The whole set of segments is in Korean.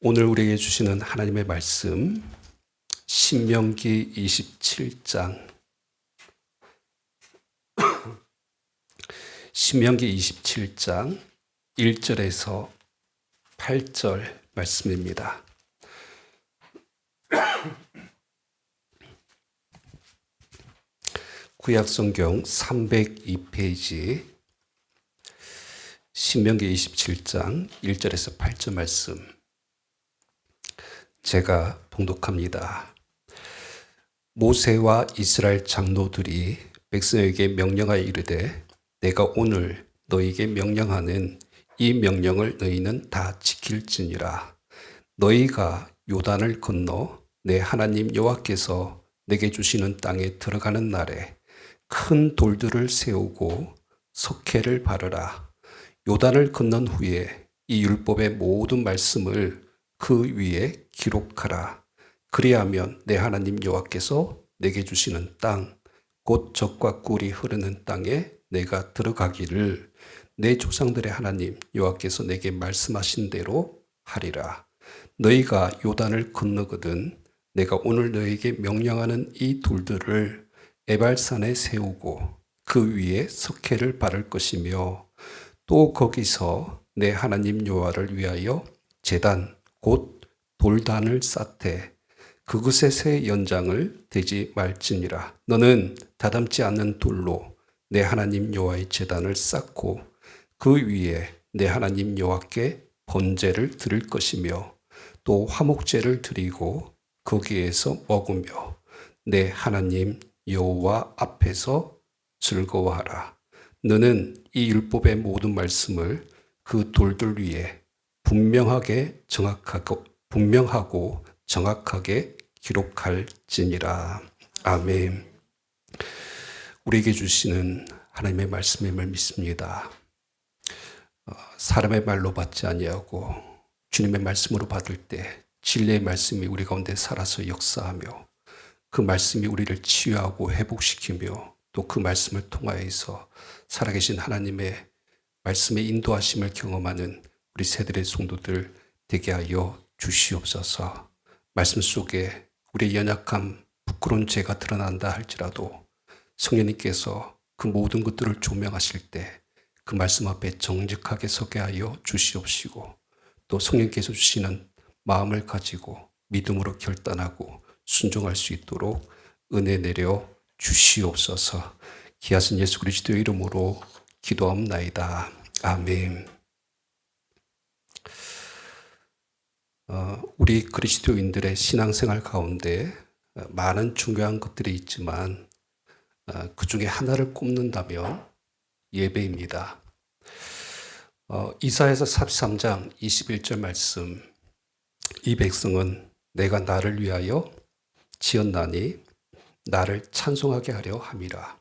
오늘 우리에게 주시는 하나님의 말씀 신명기 27장 1절에서 8절 말씀입니다. 구약성경 302페이지 신명기 27장 1절에서 8절 말씀 제가 봉독합니다. 모세와 이스라엘 장로들이 백성에게 명령하여 이르되 내가 오늘 너희에게 명령하는 이 명령을 너희는 다 지킬지니라. 너희가 요단을 건너 내 하나님 여호와께서 내게 주시는 땅에 들어가는 날에 큰 돌들을 세우고 석회를 바르라. 요단을 건넌 후에 이 율법의 모든 말씀을 그 위에 기록하라. 그리하면 내 하나님 여호와께서 내게 주시는 땅, 곧 젖과 꿀이 흐르는 땅에 내가 들어가기를 내 조상들의 하나님 여호와께서 내게 말씀하신 대로 하리라. 너희가 요단을 건너거든 내가 오늘 너희에게 명령하는 이 돌들을 에발산에 세우고 그 위에 석회를 바를 것이며 또 거기서 내 하나님 여호와를 위하여 제단 곧 돌단을 쌓되 그것의 새 연장을 대지 말지니라. 너는 다담지 않는 돌로 내 하나님 여호와의 제단을 쌓고 그 위에 내 하나님 여호와께 번제를 드릴 것이며 또 화목제를 드리고 거기에서 먹으며 내 하나님 여호와 앞에서 즐거워하라. 너는 이 율법의 모든 말씀을 그 돌들 위에 분명하고 정확하게 기록할지니라. 아멘. 우리에게 주시는 하나님의 말씀임을 믿습니다. 사람의 말로 받지 아니하고 주님의 말씀으로 받을 때 진리의 말씀이 우리 가운데 살아서 역사하며 그 말씀이 우리를 치유하고 회복시키며 또 그 말씀을 통하여서 살아계신 하나님의 말씀의 인도하심을 경험하는 우리 새들의 성도들 되게 하여 주시옵소서. 말씀 속에 우리의 연약함, 부끄러운 죄가 드러난다 할지라도 성령님께서 그 모든 것들을 조명하실 때 그 말씀 앞에 정직하게 서게 하여 주시옵시고 또 성령께서 주시는 마음을 가지고 믿음으로 결단하고 순종할 수 있도록 은혜 내려 주시옵소서. 귀하신 예수 그리스도의 이름으로 기도합나이다. 아멘. 우리 그리스도인들의 신앙생활 가운데 많은 중요한 것들이 있지만 그 중에 하나를 꼽는다면 예배입니다. 이사야서 43장 21절 말씀 이 백성은 내가 나를 위하여 지었나니 나를 찬송하게 하려 함이라.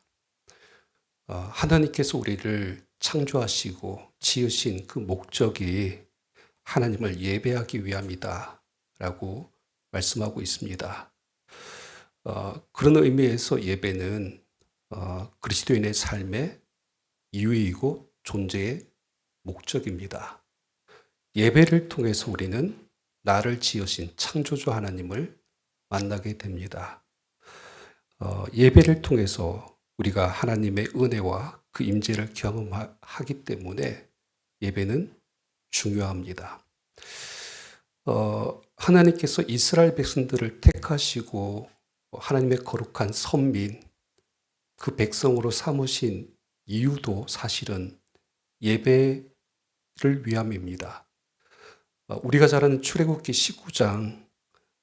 하나님께서 우리를 창조하시고 지으신 그 목적이 하나님을 예배하기 위함이다 라고 말씀하고 있습니다. 그런 의미에서 예배는 그리스도인의 삶의 이유이고 존재의 목적입니다. 예배를 통해서 우리는 나를 지으신 창조주 하나님을 만나게 됩니다. 예배를 통해서 우리가 하나님의 은혜와 그 임재를 경험하기 때문에 예배는 중요합니다. 하나님께서 이스라엘 백성들을 택하시고 하나님의 거룩한 선민, 그 백성으로 삼으신 이유도 사실은 예배를 위함입니다. 우리가 잘 아는 출애굽기 19장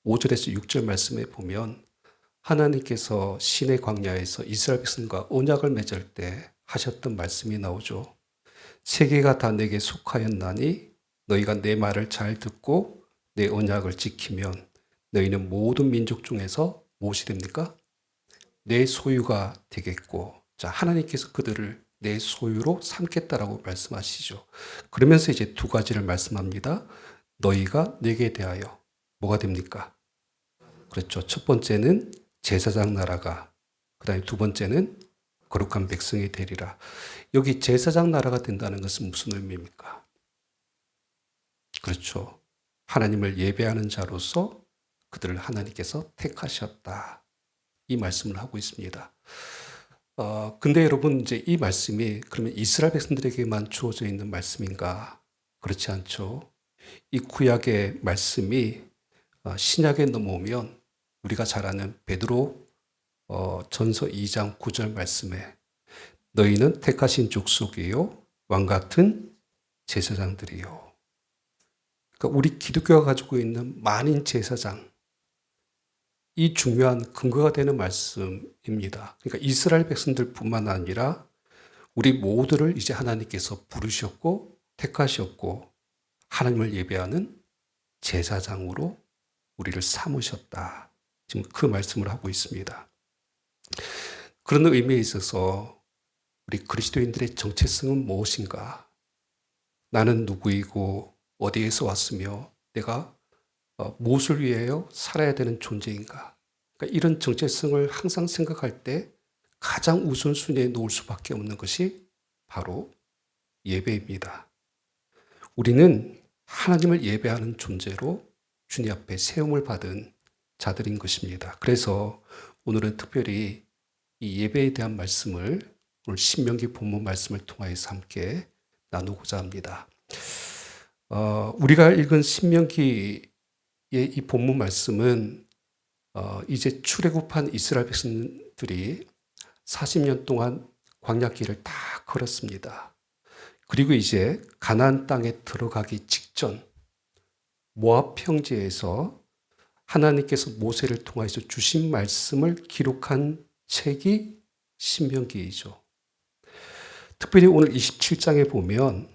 5절에서 6절 말씀에 보면 하나님께서 시내 광야에서 이스라엘 백성과 언약을 맺을 때 하셨던 말씀이 나오죠. 세계가 다 내게 속하였나니 너희가 내 말을 잘 듣고 내 언약을 지키면 너희는 모든 민족 중에서 무엇이 됩니까? 내 소유가 되겠고, 자, 하나님께서 그들을 내 소유로 삼겠다라고 말씀하시죠. 그러면서 이제 두 가지를 말씀합니다. 너희가 내게 대하여 뭐가 됩니까? 그렇죠. 첫 번째는 제사장 나라가, 그 다음에 두 번째는 거룩한 백성이 되리라. 여기 제사장 나라가 된다는 것은 무슨 의미입니까? 그렇죠. 하나님을 예배하는 자로서 그들을 하나님께서 택하셨다. 이 말씀을 하고 있습니다. 근데 여러분, 이제 이 말씀이 그러면 이스라엘 백성들에게만 주어져 있는 말씀인가? 그렇지 않죠. 이 구약의 말씀이 신약에 넘어오면 우리가 잘 아는 베드로 전서 2장 9절 말씀에 너희는 택하신 족속이요 왕같은 제사장들이요. 그러니까 우리 기독교가 가지고 있는 만인 제사장, 이 중요한 근거가 되는 말씀입니다. 그러니까 이스라엘 백성들뿐만 아니라 우리 모두를 이제 하나님께서 부르셨고 택하셨고 하나님을 예배하는 제사장으로 우리를 삼으셨다. 지금 그 말씀을 하고 있습니다. 그런 의미에 있어서 우리 그리스도인들의 정체성은 무엇인가? 나는 누구이고 어디에서 왔으며 내가 무엇을 위하여 살아야 되는 존재인가? 그러니까 이런 정체성을 항상 생각할 때 가장 우선순위에 놓을 수밖에 없는 것이 바로 예배입니다. 우리는 하나님을 예배하는 존재로 주님 앞에 세움을 받은 자들인 것입니다. 그래서 오늘은 특별히 이 예배에 대한 말씀을 오늘 신명기 본문 말씀을 통하여서 함께 나누고자 합니다. 우리가 읽은 신명기의 이 본문 말씀은 이제 출애굽한 이스라엘 백성들이 40년 동안 광야길을 다 걸었습니다. 그리고 이제 가나안 땅에 들어가기 직전 모압 평지에서 하나님께서 모세를 통해서 주신 말씀을 기록한 책이 신명기이죠. 특별히 오늘 27장에 보면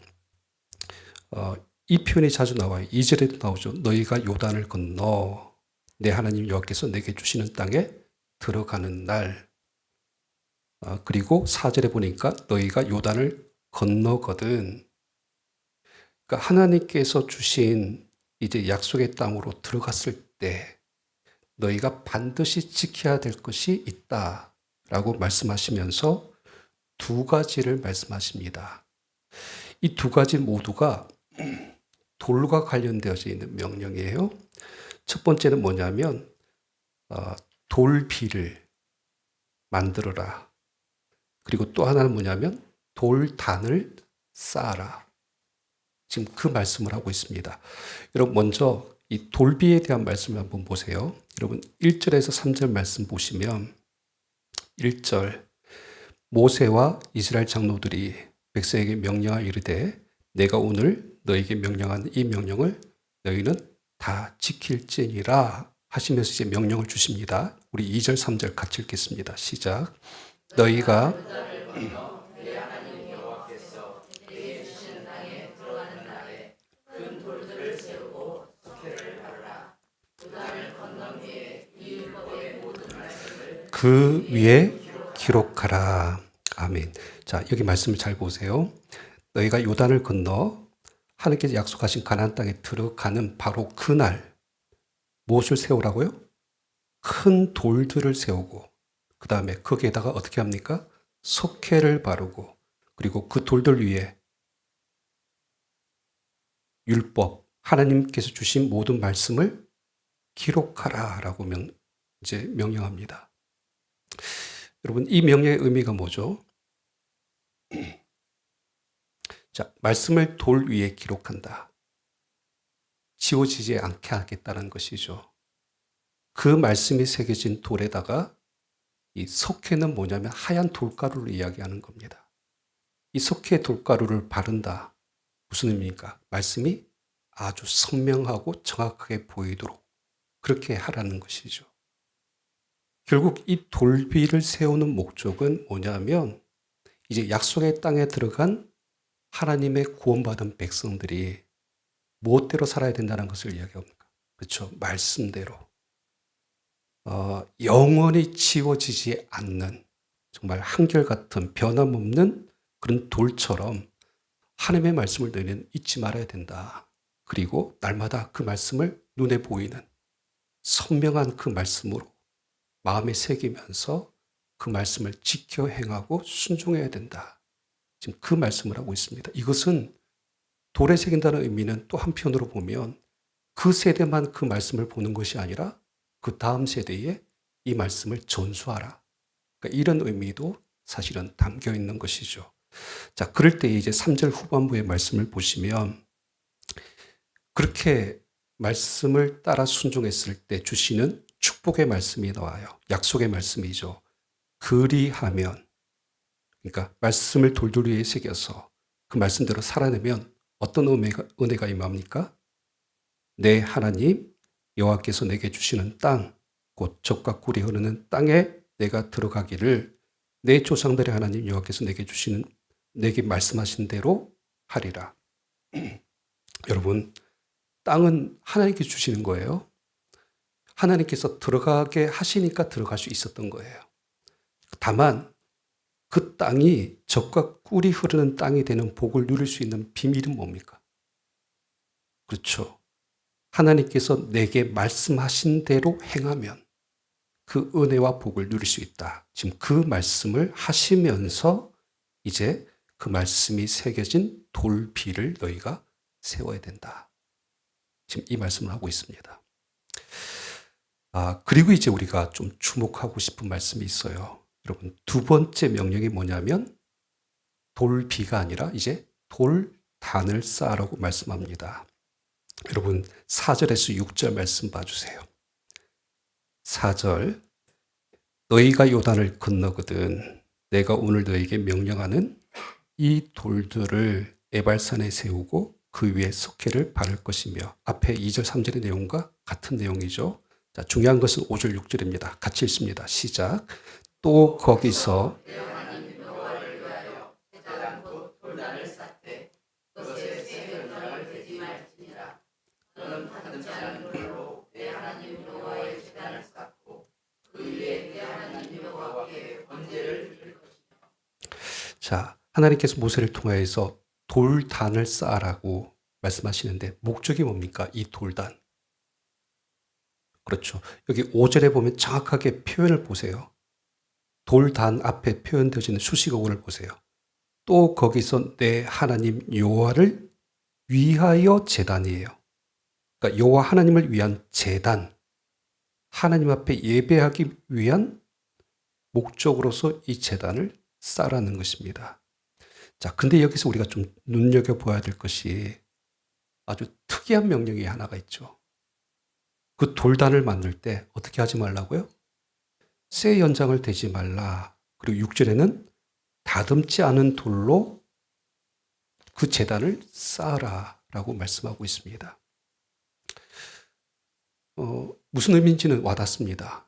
이 표현이 자주 나와요. 2절에도 나오죠. 너희가 요단을 건너 내 하나님 여호와께서 내게 주시는 땅에 들어가는 날. 그리고 4절에 보니까 너희가 요단을 건너거든. 그러니까 하나님께서 주신 이제 약속의 땅으로 들어갔을 때 너희가 반드시 지켜야 될 것이 있다라고 말씀하시면서 두 가지를 말씀하십니다. 이 두 가지 모두가 돌과 관련되어져 있는 명령이에요. 첫 번째는 뭐냐면 돌비를 만들어라. 그리고 또 하나는 뭐냐면 돌단을 쌓아라. 지금 그 말씀을 하고 있습니다. 여러분 먼저 이 돌비에 대한 말씀을 한번 보세요. 여러분 1절에서 3절 말씀 보시면 1절 모세와 이스라엘 장로들이 백성에게 명령하여 이르되 내가 오늘 너에게 명령한 이 명령을 너희는 다 지킬지니라 하시면서 이제 명령을 주십니다. 우리 2절 3절 같이 읽겠습니다. 시작. 너희가 그 위에 기록하라. 아멘. 자, 여기 말씀을 잘 보세요. 너희가 요단을 건너 하나님께서 약속하신 가나안 땅에 들어가는 바로 그날 무엇을 세우라고요? 큰 돌들을 세우고 그 다음에 거기에다가 어떻게 합니까? 석회를 바르고 그리고 그 돌들 위에 율법, 하나님께서 주신 모든 말씀을 기록하라라고 이제 명령합니다. 여러분, 이 명령의 의미가 뭐죠? 자, 말씀을 돌 위에 기록한다. 지워지지 않게 하겠다는 것이죠. 그 말씀이 새겨진 돌에다가 이 석회는 뭐냐면 하얀 돌가루를 이야기하는 겁니다. 이 석회 돌가루를 바른다. 무슨 의미입니까? 말씀이 아주 선명하고 정확하게 보이도록 그렇게 하라는 것이죠. 결국 이 돌비를 세우는 목적은 뭐냐면 이제 약속의 땅에 들어간 하나님의 구원받은 백성들이 무엇대로 살아야 된다는 것을 이야기합니다. 그렇죠? 말씀대로. 영원히 지워지지 않는 정말 한결같은 변함없는 그런 돌처럼 하나님의 말씀을 너희는 잊지 말아야 된다. 그리고 날마다 그 말씀을 눈에 보이는 선명한 그 말씀으로 마음에 새기면서 그 말씀을 지켜 행하고 순종해야 된다. 지금 그 말씀을 하고 있습니다. 이것은 돌에 새긴다는 의미는 또 한편으로 보면 그 세대만 그 말씀을 보는 것이 아니라 그 다음 세대에 이 말씀을 전수하라. 그러니까 이런 의미도 사실은 담겨 있는 것이죠. 자, 그럴 때 이제 3절 후반부의 말씀을 보시면 그렇게 말씀을 따라 순종했을 때 주시는 축복의 말씀이 나와요. 약속의 말씀이죠. 그리하면, 그러니까 말씀을 돌돌 위에 새겨서 그 말씀대로 살아내면 어떤 은혜가 임합니까? 내 하나님 여호와께서 내게 주시는 땅, 곧 젖과 꿀이 흐르는 땅에 내가 들어가기를 내 조상들의 하나님 여호와께서 내게 말씀하신 대로 하리라. 여러분, 땅은 하나님께 주시는 거예요. 하나님께서 들어가게 하시니까 들어갈 수 있었던 거예요. 다만 그 땅이 젖과 꿀이 흐르는 땅이 되는 복을 누릴 수 있는 비밀은 뭡니까? 그렇죠. 하나님께서 내게 말씀하신 대로 행하면 그 은혜와 복을 누릴 수 있다. 지금 그 말씀을 하시면서 이제 그 말씀이 새겨진 돌비를 너희가 세워야 된다. 지금 이 말씀을 하고 있습니다. 그리고 이제 우리가 좀 주목하고 싶은 말씀이 있어요. 여러분, 두 번째 명령이 뭐냐면 돌비가 아니라 이제 돌단을 쌓으라고 말씀합니다. 여러분, 4절에서 6절 말씀 봐주세요. 4절, 너희가 요단을 건너거든 내가 오늘 너희에게 명령하는 이 돌들을 에발산에 세우고 그 위에 석회를 바를 것이며, 앞에 2절 3절의 내용과 같은 내용이죠. 자, 중요한 것은 5절 6절입니다. 같이 읽습니다. 시작. 또 거기서 자, 하나님께서 모세를 통하여서 돌단을 쌓으라고 말씀하시는데 목적이 뭡니까? 이 돌단. 그렇죠. 여기 5절에 보면 정확하게 표현을 보세요. 돌단 앞에 표현되어지는 수식어를 보세요. 또 거기서 내 하나님 여호와를 위하여 제단이에요. 그러니까 여호와 하나님을 위한 제단, 하나님 앞에 예배하기 위한 목적으로서 이 제단을 쌓으라는 것입니다. 자, 근데 여기서 우리가 좀 눈여겨봐야 될 것이 아주 특이한 명령이 하나가 있죠. 그 돌단을 만들 때 어떻게 하지 말라고요? 쇠 연장을 대지 말라. 그리고 6절에는 다듬지 않은 돌로 그 제단을 쌓아라 라고 말씀하고 있습니다. 무슨 의미인지는 와닿습니다.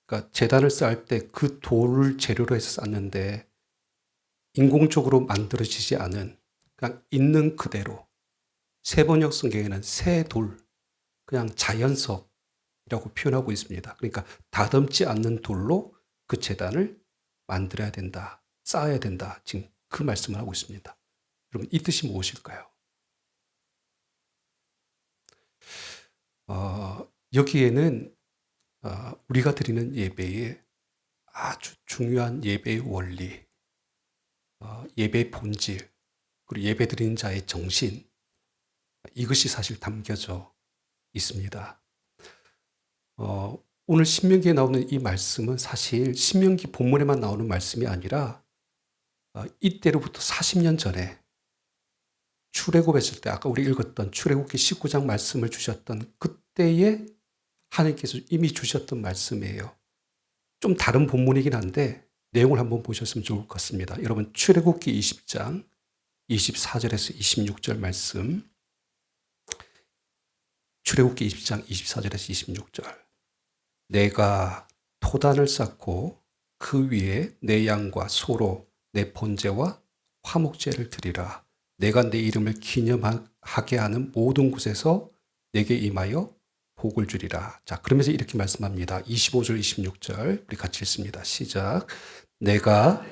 그러니까 제단을 쌓을 때 그 돌을 재료로 해서 쌓는데 인공적으로 만들어지지 않은 그냥 있는 그대로, 세번역 성경에는 새 돌, 그냥 자연석이라고 표현하고 있습니다. 그러니까 다듬지 않는 돌로 그 제단을 만들어야 된다, 쌓아야 된다. 지금 그 말씀을 하고 있습니다. 여러분, 이 뜻이 무엇일까요? 여기에는 우리가 드리는 예배에 아주 중요한 예배의 원리, 예배의 본질, 그리고 예배 드리는 자의 정신, 이것이 사실 담겨져 있습니다. 오늘 신명기에 나오는 이 말씀은 사실 신명기 본문에만 나오는 말씀이 아니라 이때로부터 40년 전에 출애굽했을 때, 아까 우리 읽었던 출애굽기 19장 말씀을 주셨던 그때에 하나님께서 이미 주셨던 말씀이에요. 좀 다른 본문이긴 한데 내용을 한번 보셨으면 좋을 것 같습니다. 여러분, 출애굽기 20장 24절에서 26절 말씀, 출애굽기 20장 24절에서 26절. 내가 토단을 쌓고 그 위에 내 양과 소로 내 번제와 화목제를 드리라. 내가 내 이름을 기념하게 하는 모든 곳에서 내게 임하여 복을 주리라. 자, 그러면서 이렇게 말씀합니다. 25절, 26절 우리 같이 읽습니다. 시작. 내가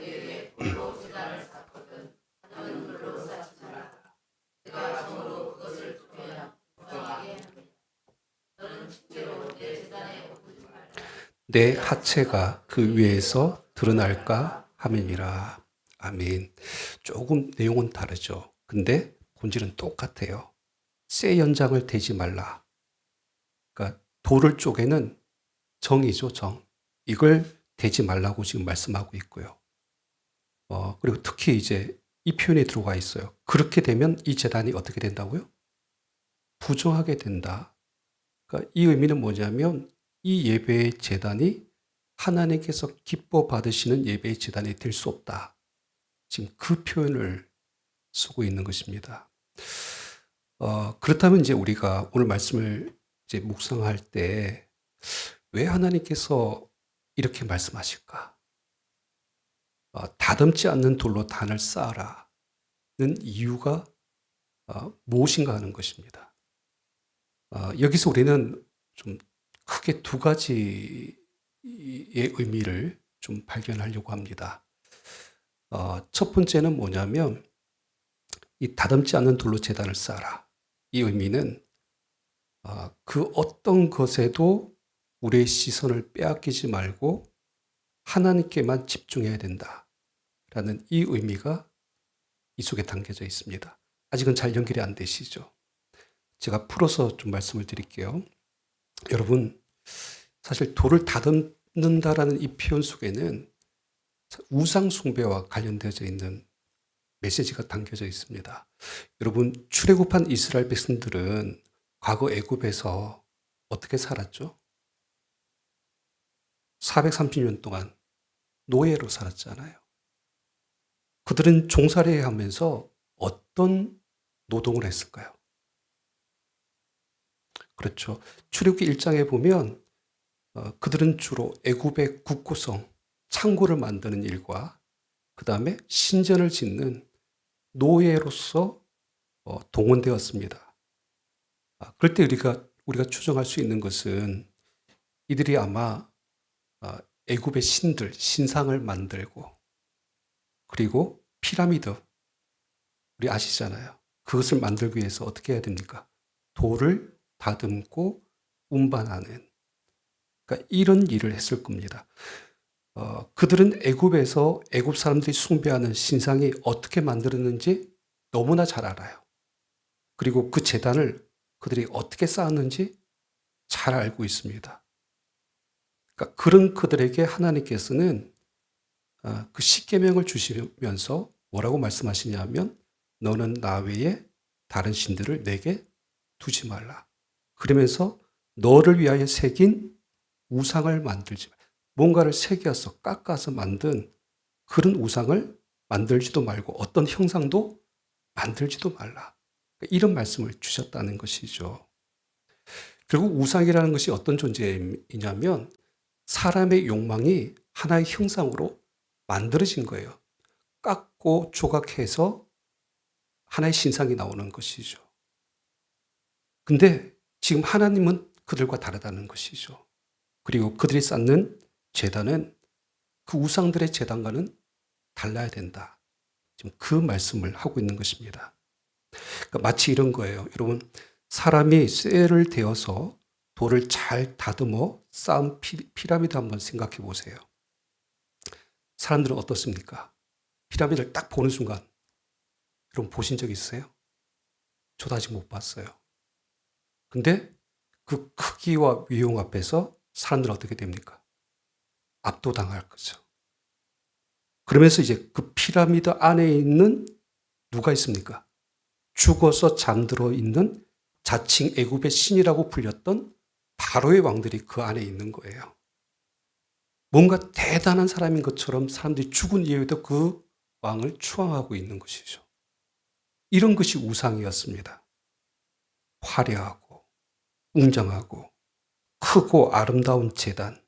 내 하체가 그 위에서 드러날까 함이니라. 아멘. 조금 내용은 다르죠. 근데 본질은 똑같아요. 쇠 연장을 대지 말라. 그러니까 돌을 쪼개는 정이죠, 정. 이걸 대지 말라고 지금 말씀하고 있고요. 그리고 특히 이제 이 표현이 들어가 있어요. 그렇게 되면 이 제단이 어떻게 된다고요? 부정하게 된다. 그러니까 이 의미는 뭐냐면 이 예배의 제단이 하나님께서 기뻐 받으시는 예배의 제단이 될 수 없다. 지금 그 표현을 쓰고 있는 것입니다. 그렇다면 이제 우리가 오늘 말씀을 이제 묵상할 때 왜 하나님께서 이렇게 말씀하실까? 다듬지 않는 돌로 단을 쌓아라는 이유가 무엇인가 하는 것입니다. 여기서 우리는 좀 크게 두 가지의 의미를 좀 발견하려고 합니다. 첫 번째는 뭐냐면 이 다듬지 않는 돌로 제단을 쌓아라. 이 의미는 그 어떤 것에도 우리의 시선을 빼앗기지 말고 하나님께만 집중해야 된다라는 이 의미가 이 속에 담겨져 있습니다. 아직은 잘 연결이 안 되시죠? 제가 풀어서 좀 말씀을 드릴게요. 여러분, 사실 돌을 다듬는다라는 이 표현 속에는 우상 숭배와 관련되어져 있는 메시지가 담겨져 있습니다. 여러분, 출애굽한 이스라엘 백성들은 과거 애굽에서 어떻게 살았죠? 430년 동안 노예로 살았잖아요. 그들은 종살이 하면서 어떤 노동을 했을까요? 그렇죠. 출애굽기 1장에 보면 그들은 주로 애굽의 국고성, 창고를 만드는 일과 그 다음에 신전을 짓는 노예로서 동원되었습니다. 그럴 때 우리가 추정할 수 있는 것은 이들이 아마 애굽의 신들, 신상을 만들고 그리고 피라미드, 우리 아시잖아요. 그것을 만들기 위해서 어떻게 해야 됩니까? 돌을 다듬고 운반하는, 그러니까 이런 일을 했을 겁니다. 그들은 애굽에서 애굽 사람들이 숭배하는 신상이 어떻게 만들었는지 너무나 잘 알아요. 그리고 그 제단을 그들이 어떻게 쌓았는지 잘 알고 있습니다. 그러니까 그런 그들에게 하나님께서는 그 십계명을 주시면서 뭐라고 말씀하시냐면 너는 나 외에 다른 신들을 내게 두지 말라. 그러면서 너를 위하여 새긴 우상을 만들지 말라. 뭔가를 새겨서 깎아서 만든 그런 우상을 만들지도 말고 어떤 형상도 만들지도 말라. 이런 말씀을 주셨다는 것이죠. 결국 우상이라는 것이 어떤 존재이냐면 사람의 욕망이 하나의 형상으로 만들어진 거예요. 깎고 조각해서 하나의 신상이 나오는 것이죠. 근데 지금 하나님은 그들과 다르다는 것이죠. 그리고 그들이 쌓는 제단은 그 우상들의 제단과는 달라야 된다. 지금 그 말씀을 하고 있는 것입니다. 그러니까 마치 이런 거예요. 여러분, 사람이 쇠를 대어서 돌을 잘 다듬어 쌓은 피라미드 한번 생각해 보세요. 사람들은 어떻습니까? 피라미드를 딱 보는 순간, 여러분 보신 적 있으세요? 저도 아직 못 봤어요. 근데 그 크기와 위용 앞에서 사람들은 어떻게 됩니까? 압도당할 거죠. 그러면서 이제 그 피라미드 안에 있는 누가 있습니까? 죽어서 잠들어 있는 자칭 애굽의 신이라고 불렸던 바로의 왕들이 그 안에 있는 거예요. 뭔가 대단한 사람인 것처럼 사람들이 죽은 이후에도 그 왕을 추앙하고 있는 것이죠. 이런 것이 우상이었습니다. 화려하고 웅장하고 크고 아름다운 제단,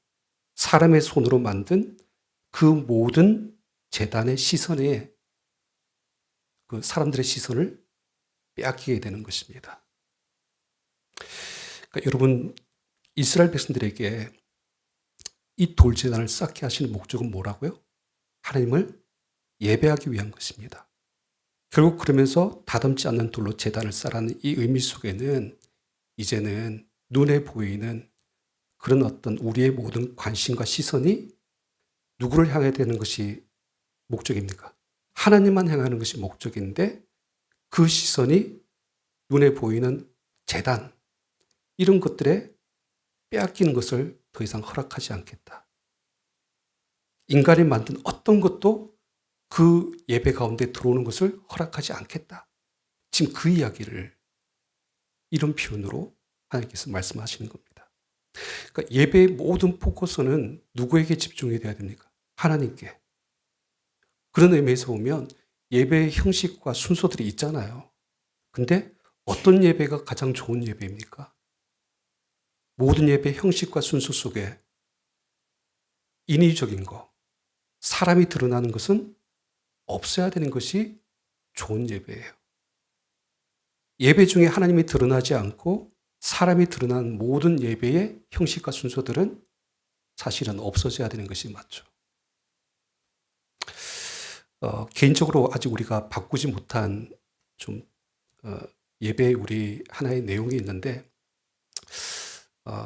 사람의 손으로 만든 그 모든 제단의 시선에 그 사람들의 시선을 빼앗기게 되는 것입니다. 그러니까 여러분, 이스라엘 백성들에게 이 돌제단을 쌓게 하시는 목적은 뭐라고요? 하나님을 예배하기 위한 것입니다. 결국 그러면서 다듬지 않는 돌로 제단을 쌓라는 이 의미 속에는 이제는 눈에 보이는 그런 어떤 우리의 모든 관심과 시선이 누구를 향해야 되는 것이 목적입니까? 하나님만 향하는 것이 목적인데 그 시선이 눈에 보이는 제단, 이런 것들에 빼앗기는 것을 더 이상 허락하지 않겠다. 인간이 만든 어떤 것도 그 예배 가운데 들어오는 것을 허락하지 않겠다. 지금 그 이야기를 이런 표현으로 하나님께서 말씀하시는 겁니다. 그러니까 예배의 모든 포커스는 누구에게 집중이 돼야 됩니까? 하나님께. 그런 의미에서 보면 예배의 형식과 순서들이 있잖아요. 근데 어떤 예배가 가장 좋은 예배입니까? 모든 예배 형식과 순서 속에 인위적인 거, 사람이 드러나는 것은 없어야 되는 것이 좋은 예배예요. 예배 중에 하나님이 드러나지 않고 사람이 드러난 모든 예배의 형식과 순서들은 사실은 없어져야 되는 것이 맞죠. 개인적으로 아직 우리가 바꾸지 못한 좀 예배의 우리 하나의 내용이 있는데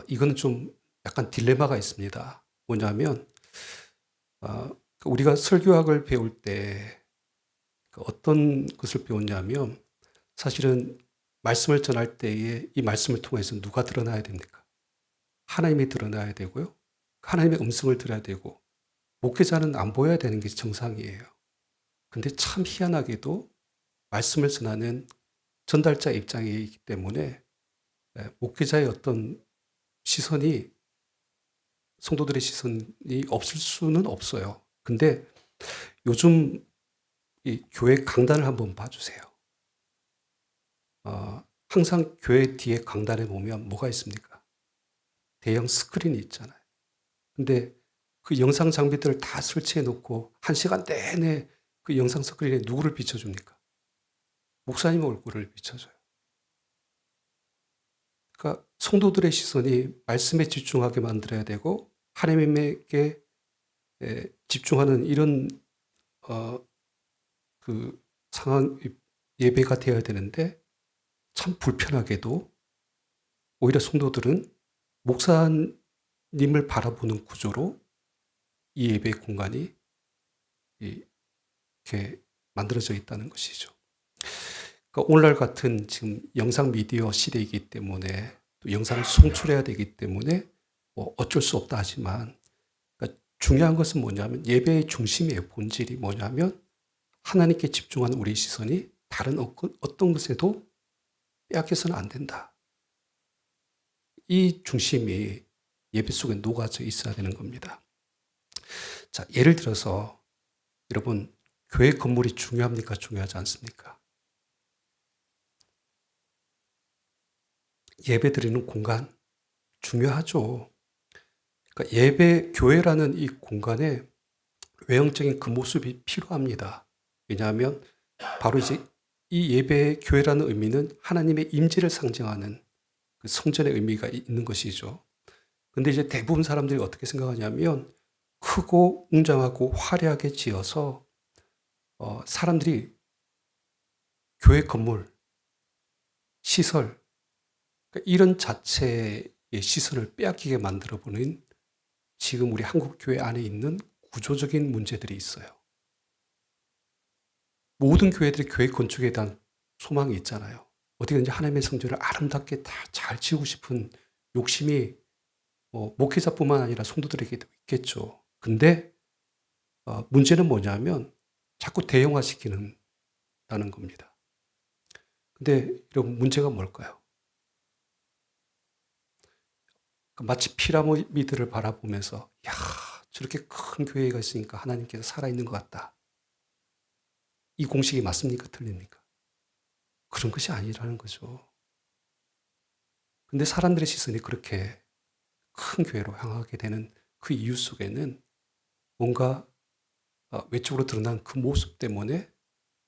이거는 좀 약간 딜레마가 있습니다. 뭐냐면 우리가 설교학을 배울 때 어떤 것을 배웠냐면 사실은 말씀을 전할 때에 이 말씀을 통해서 누가 드러나야 됩니까? 하나님이 드러나야 되고요. 하나님의 음성을 들어야 되고 목회자는 안 보여야 되는 게 정상이에요. 근데 참 희한하게도 말씀을 전하는 전달자 입장이기 때문에 목회자의 어떤 시선이 성도들의 시선이 없을 수는 없어요. 근데 요즘 이 교회 강단을 한번 봐주세요. 항상 교회 뒤에 강단에 보면 뭐가 있습니까? 대형 스크린이 있잖아요. 근데 그 영상 장비들을 다 설치해 놓고 1시간 내내 그 영상 스크린에 누구를 비춰줍니까? 목사님 얼굴을 비춰줘요. 그러니까 성도들의 시선이 말씀에 집중하게 만들어야 되고 하나님에게 집중하는 이런 그 상황 예배가 되어야 되는데 참 불편하게도 오히려 성도들은 목사님을 바라보는 구조로 이 예배 공간이 이렇게 만들어져 있다는 것이죠. 그러니까 오늘날 같은 지금 영상 미디어 시대이기 때문에 또 영상을 송출해야 되기 때문에 뭐 어쩔 수 없다 하지만 그러니까 중요한 것은 뭐냐면 예배의 중심이에요. 본질이 뭐냐면 하나님께 집중하는 우리 시선이 다른 어떤 것에도 빼앗겨서는 안 된다. 이 중심이 예배 속에 녹아져 있어야 되는 겁니다. 자, 예를 들어서 여러분 교회 건물이 중요합니까? 중요하지 않습니까? 예배 드리는 공간 중요하죠. 그러니까 예배 교회라는 이 공간에 외형적인 그 모습이 필요합니다. 왜냐하면 바로 이제 이 예배 교회라는 의미는 하나님의 임재를 상징하는 그 성전의 의미가 있는 것이죠. 근데 이제 대부분 사람들이 어떻게 생각하냐면 크고 웅장하고 화려하게 지어서 사람들이 교회 건물, 시설 그러니까 이런 자체의 시선을 빼앗기게 만들어보는 지금 우리 한국 교회 안에 있는 구조적인 문제들이 있어요. 모든 교회들이 교회 건축에 대한 소망이 있잖아요. 어디든지 하나님의 성전을 아름답게 다 잘 지우고 싶은 욕심이 목회자뿐만 아니라 성도들에게도 있겠죠. 근데 문제는 뭐냐면 자꾸 대형화시키는 다는 겁니다. 근데 여러분 문제가 뭘까요? 마치 피라미드를 바라보면서 야 저렇게 큰 교회가 있으니까 하나님께서 살아있는 것 같다. 이 공식이 맞습니까? 틀립니까? 그런 것이 아니라는 거죠. 근데 사람들의 시선이 그렇게 큰 교회로 향하게 되는 그 이유 속에는 뭔가 외적으로 드러난 그 모습 때문에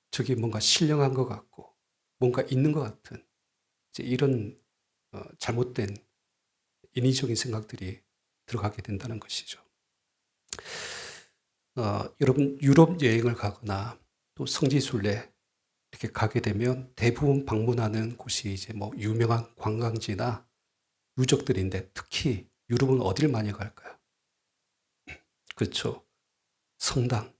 저게 뭔가 신령한 것 같고 뭔가 있는 것 같은 이제 이런 잘못된 인위적인 생각들이 들어가게 된다는 것이죠. 여러분 유럽 여행을 가거나 또 성지순례 이렇게 가게 되면 대부분 방문하는 곳이 이제 뭐 유명한 관광지나 유적들인데 특히 유럽은 어디를 많이 갈까요? 그렇죠. 성당.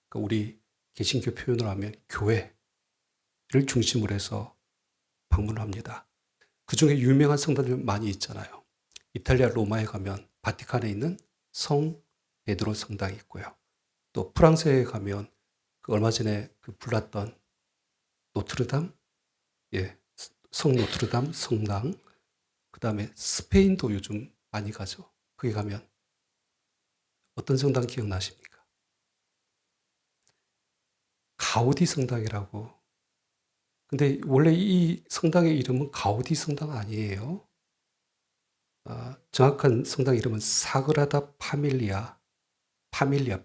그러니까 우리 개신교 표현을 하면 교회를 중심으로 해서 방문을 합니다. 그 중에 유명한 성당들 많이 있잖아요. 이탈리아 로마에 가면 바티칸에 있는 성 베드로 성당이 있고요. 또 프랑스에 가면 그 얼마 전에 그 불났던 노트르담, 예, 성 노트르담 성당, 그 다음에 스페인도 요즘 많이 가죠. 거기 가면 어떤 성당 기억나십니까? 가우디 성당이라고. 근데 원래 이 성당의 이름은 가우디 성당 아니에요. 정확한 성당 이름은 사그라다 파밀리아,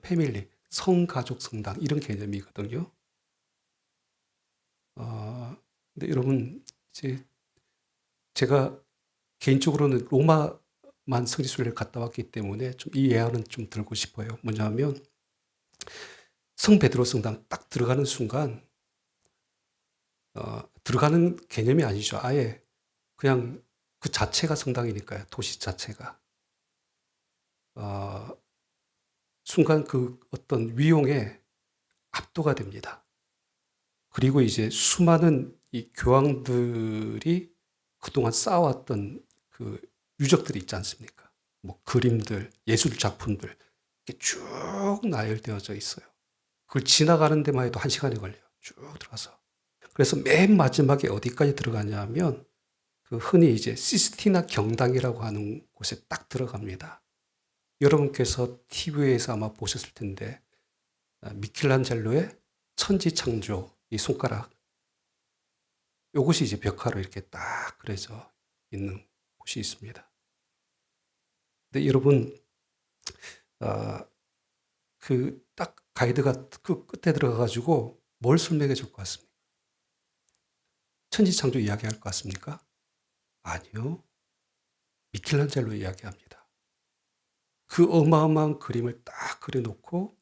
패밀리, 성가족 성당 이런 개념이거든요. 근데 여러분 이제 제가 개인적으로는 로마만 성지순례를 갔다 왔기 때문에 좀 이 예화는 좀 들고 싶어요. 뭐냐면 성 베드로 성당 딱 들어가는 순간 들어가는 개념이 아니죠. 아예 그냥 그 자체가 성당이니까요. 도시 자체가. 순간 그 어떤 위용에 압도가 됩니다. 그리고 이제 수많은 이 교황들이 그동안 쌓아왔던 그 유적들이 있지 않습니까? 뭐 그림들, 예술 작품들 이렇게 쭉 나열되어져 있어요. 그걸 지나가는 데만 해도 1시간이 걸려요. 쭉 들어가서. 그래서 맨 마지막에 어디까지 들어가냐면 그 흔히 이제 시스티나 경당이라고 하는 곳에 딱 들어갑니다. 여러분께서 TV에서 아마 보셨을 텐데 미켈란젤로의 천지창조 이 손가락 이것이 이제 벽화로 이렇게 딱 그려져 있는 곳이 있습니다. 근데 여러분 그 딱 가이드가 그 끝에 들어가가지고 뭘 설명해 줄 것 같습니까? 천지창조 이야기할 것 같습니까? 아니요. 미켈란젤로 이야기합니다. 그 어마어마한 그림을 딱 그려놓고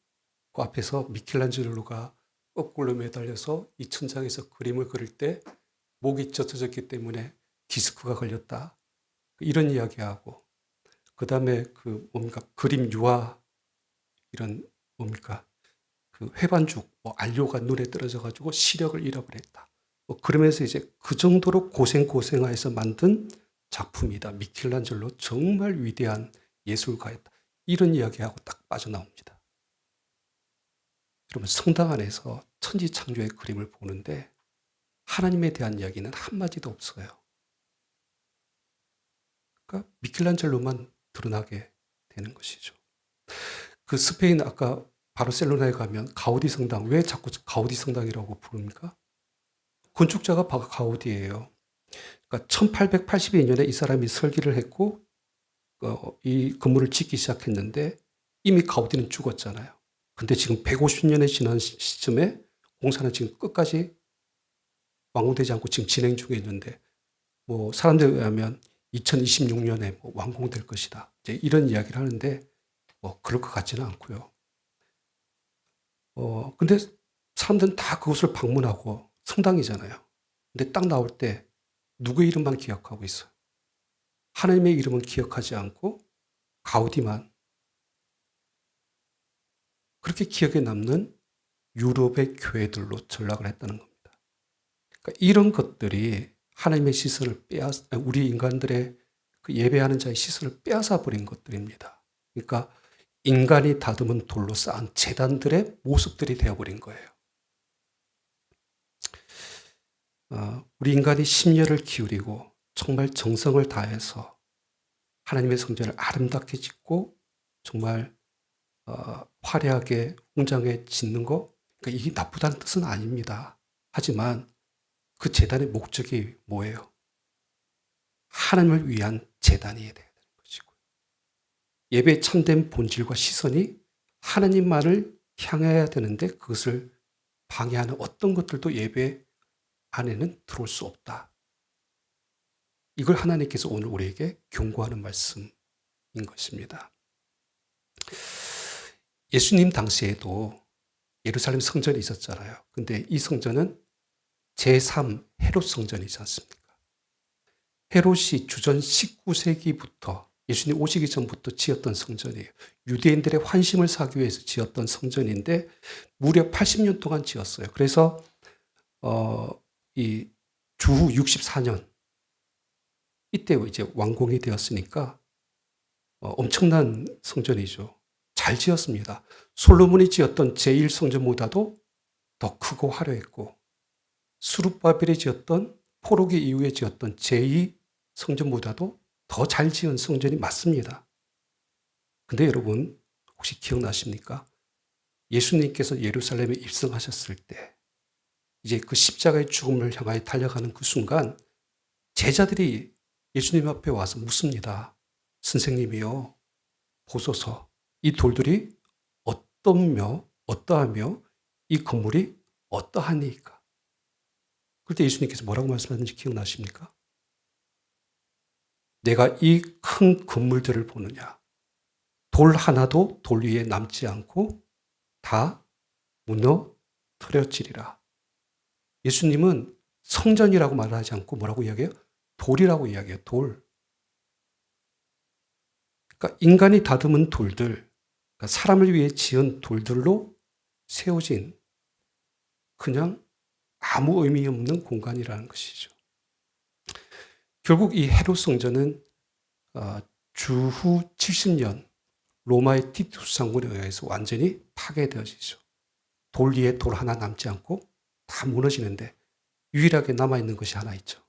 그 앞에서 미켈란젤로가 거꾸로 매달려서 이 천장에서 그림을 그릴 때 목이 젖어졌기 때문에 디스크가 걸렸다. 이런 이야기하고 그 다음에 그 뭡니까 그림 유화 이런 뭡니까 그 회반죽 뭐 안료가 눈에 떨어져 가지고 시력을 잃어버렸다. 뭐 그러면서 이제 그 정도로 고생하여서 만든 작품이다. 미켈란젤로 정말 위대한 예술가였다. 이런 이야기하고 딱 빠져나옵니다. 여러분 성당 안에서 천지창조의 그림을 보는데 하나님에 대한 이야기는 한마디도 없어요. 그러니까 미켈란젤로만 드러나게 되는 것이죠. 그 스페인 아까 바르셀로나에 가면 가우디 성당 왜 자꾸 가우디 성당이라고 부릅니까? 건축자가 가우디예요. 그러니까 1882년에 이 사람이 설계를 했고 이 건물을 짓기 시작했는데 이미 가우디는 죽었잖아요. 근데 지금 150년이 지난 시점에 공사는 지금 끝까지 완공되지 않고 지금 진행 중에 있는데 뭐 사람들에 의하면 2026년에 뭐 완공될 것이다. 이제 이런 이야기를 하는데 뭐 그럴 것 같지는 않고요. 근데 사람들은 다 그곳을 방문하고 성당이잖아요. 근데 딱 나올 때 누구의 이름만 기억하고 있어요. 하나님의 이름은 기억하지 않고 가우디만 그렇게 기억에 남는 유럽의 교회들로 전락을 했다는 겁니다. 그러니까 이런 것들이 하나님의 시선을 우리 인간들의 그 예배하는 자의 시선을 빼앗아 버린 것들입니다. 그러니까 인간이 다듬은 돌로 쌓은 제단들의 모습들이 되어버린 거예요. 우리 인간이 심려를 기울이고 정말 정성을 다해서 하나님의 성전을 아름답게 짓고 정말 화려하게 웅장하게 짓는 거, 그러니까 이게 나쁘다는 뜻은 아닙니다. 하지만 그 제단의 목적이 뭐예요? 하나님을 위한 제단이 돼야 되는 것이고 예배의 참된 본질과 시선이 하나님만을 향해야 되는데 그것을 방해하는 어떤 것들도 예배 안에는 들어올 수 없다. 이걸 하나님께서 오늘 우리에게 경고하는 말씀인 것입니다. 예수님 당시에도 예루살렘 성전이 있었잖아요. 근데 이 성전은 제3 헤롯 성전이지 않습니까? 헤롯이 주전 19세기부터 예수님 오시기 전부터 지었던 성전이에요. 유대인들의 환심을 사기 위해서 지었던 성전인데 무려 80년 동안 지었어요. 그래서 이 주후 64년 이때 이제 완공이 되었으니까 엄청난 성전이죠. 잘 지었습니다. 솔로몬이 지었던 제1성전보다도 더 크고 화려했고 수룹바벨이 지었던 포로기 이후에 지었던 제2성전보다도 더 잘 지은 성전이 맞습니다. 근데 여러분 혹시 기억나십니까? 예수님께서 예루살렘에 입성하셨을 때 이제 그 십자가의 죽음을 향하여 달려가는 그 순간 제자들이 예수님 앞에 와서 묻습니다. 선생님이요, 보소서. 이 돌들이 어떠하며 이 건물이 어떠하니까. 그때 예수님께서 뭐라고 말씀하셨는지 기억나십니까? 내가 이 큰 건물들을 보느냐. 돌 하나도 돌 위에 남지 않고 다 무너뜨려지리라. 예수님은 성전이라고 말하지 않고 뭐라고 이야기해요? 돌이라고 이야기해요. 돌. 그러니까 인간이 다듬은 돌들, 그러니까 사람을 위해 지은 돌들로 세워진 그냥 아무 의미 없는 공간이라는 것이죠. 결국 이 헤롯 성전은 주후 70년 로마의 티투스 장군에 의해서 완전히 파괴되어지죠. 돌 위에 돌 하나 남지 않고 다 무너지는데 유일하게 남아있는 것이 하나 있죠.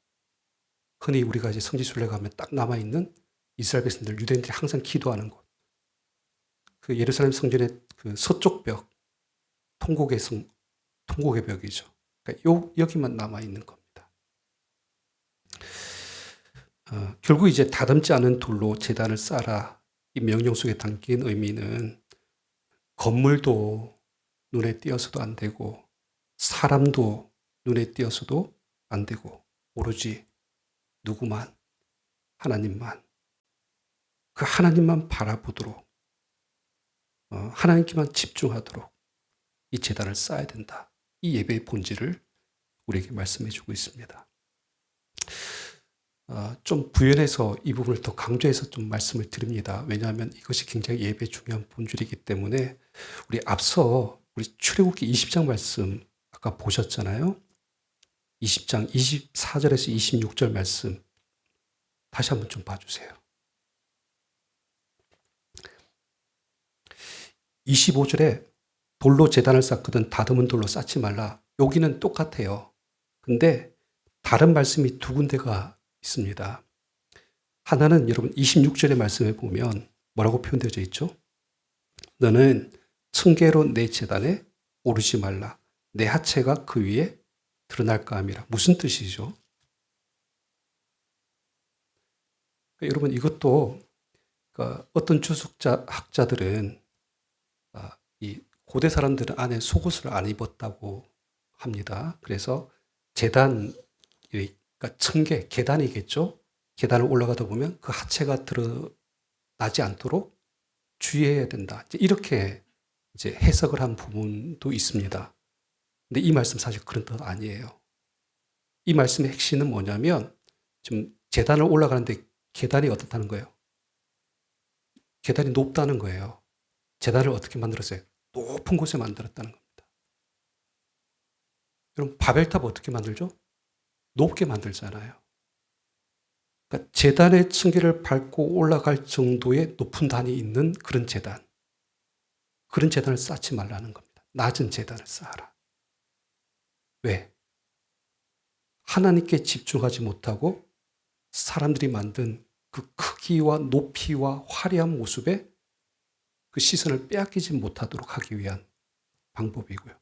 흔히 우리가 이제 성지순례 가면 딱 남아있는 이스라엘 백성들, 유대인들이 항상 기도하는 곳. 그 예루살렘 성전의 그 서쪽 벽, 통곡의 벽이죠. 그러니까 여기만 남아있는 겁니다. 결국 이제 다듬지 않은 돌로 제단을 쌓아라. 이 명령 속에 담긴 의미는 건물도 눈에 띄어서도 안 되고 사람도 눈에 띄어서도 안 되고 오로지 누구만, 하나님만, 그 하나님만 바라보도록 하나님께만 집중하도록 이 제단을 쌓아야 된다. 이 예배의 본질을 우리에게 말씀해 주고 있습니다. 좀 부연해서 이 부분을 더 강조해서 좀 말씀을 드립니다. 왜냐하면 이것이 굉장히 예배의 중요한 본질이기 때문에 우리 앞서 우리 출애굽기 20장 말씀 아까 보셨잖아요. 20장 24절에서 26절 말씀 다시 한번 좀 봐주세요. 25절에 돌로 제단을 쌓거든 다듬은 돌로 쌓지 말라. 여기는 똑같아요. 근데 다른 말씀이 두 군데가 있습니다. 하나는 여러분 26절의 말씀에 보면 뭐라고 표현되어 있죠? 너는 층계로 내 제단에 오르지 말라. 내 하체가 그 위에 드러날까 함이라. 무슨 뜻이죠? 여러분 이것도 어떤 주석학자들은 이 고대 사람들은 안에 속옷을 안 입었다고 합니다. 그래서 제단, 그러니까 층계, 계단이겠죠. 계단을 올라가다 보면 그 하체가 드러나지 않도록 주의해야 된다. 이렇게 이제 해석을 한 부분도 있습니다. 근데 이 말씀 사실 그런 뜻 아니에요. 이 말씀의 핵심은 뭐냐면 지금 계단을 올라가는데 계단이 어떻다는 거예요? 계단이 높다는 거예요. 계단을 어떻게 만들었어요? 높은 곳에 만들었다는 겁니다. 여러분 바벨탑 어떻게 만들죠? 높게 만들잖아요. 그러니까 제단의 층계를 밟고 올라갈 정도의 높은 단이 있는 그런 제단. 그런 제단을 쌓지 말라는 겁니다. 낮은 제단을 쌓아라. 왜? 하나님께 집중하지 못하고 사람들이 만든 그 크기와 높이와 화려한 모습에 그 시선을 빼앗기지 못하도록 하기 위한 방법이고요.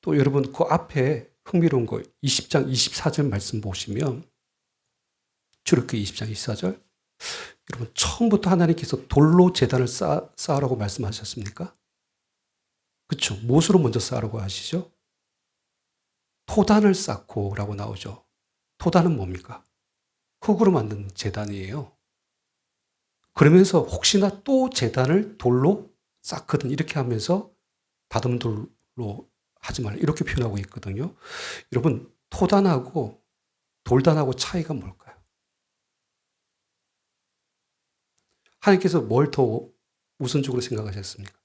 또 여러분 그 앞에 흥미로운 거 20장 24절 말씀 보시면 출애굽기 20장 24절 여러분 처음부터 하나님께서 돌로 제단을 쌓으라고 말씀하셨습니까? 그렇죠. 무엇으로 먼저 쌓으라고 하시죠? 토단을 쌓고 라고 나오죠. 토단은 뭡니까? 흙으로 만든 제단이에요. 그러면서 혹시나 또 제단을 돌로 쌓거든 이렇게 하면서 다듬은 돌로 하지 말라 이렇게 표현하고 있거든요. 여러분 토단하고 돌단하고 차이가 뭘까요? 하나님께서 뭘 더 우선적으로 생각하셨습니까?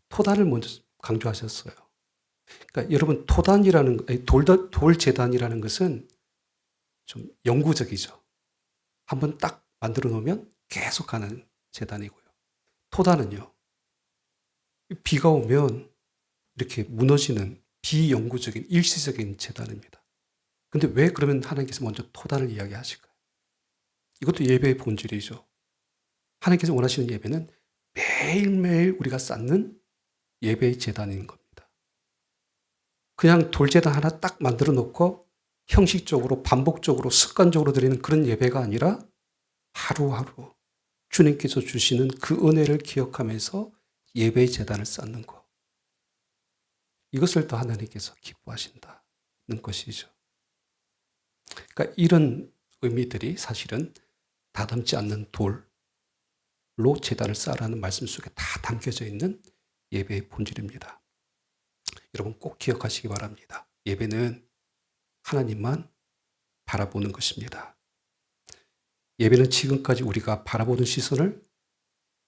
토단을 먼저 강조하셨어요. 그러니까 여러분 토단이라는 돌 제단이라는 것은 좀 영구적이죠. 한번 딱 만들어 놓으면 계속 가는 제단이고요. 토단은요, 비가 오면 이렇게 무너지는 비영구적인 일시적인 제단입니다. 근데 왜 그러면 하나님께서 먼저 토단을 이야기하실까요? 이것도 예배의 본질이죠. 하나님께서 원하시는 예배는 매일매일 우리가 쌓는 예배의 제단인 겁니다. 그냥 돌제단 하나 딱 만들어 놓고 형식적으로 반복적으로 습관적으로 드리는 그런 예배가 아니라 하루하루 주님께서 주시는 그 은혜를 기억하면서 예배의 제단을 쌓는 것. 이것을 더 하나님께서 기뻐하신다는 것이죠. 그러니까 이런 의미들이 사실은 다듬지 않는 돌로 제단을 쌓으라는 말씀 속에 다 담겨져 있는 예배의 본질입니다. 여러분 꼭 기억하시기 바랍니다. 예배는 하나님만 바라보는 것입니다. 예배는 지금까지 우리가 바라보는 시선을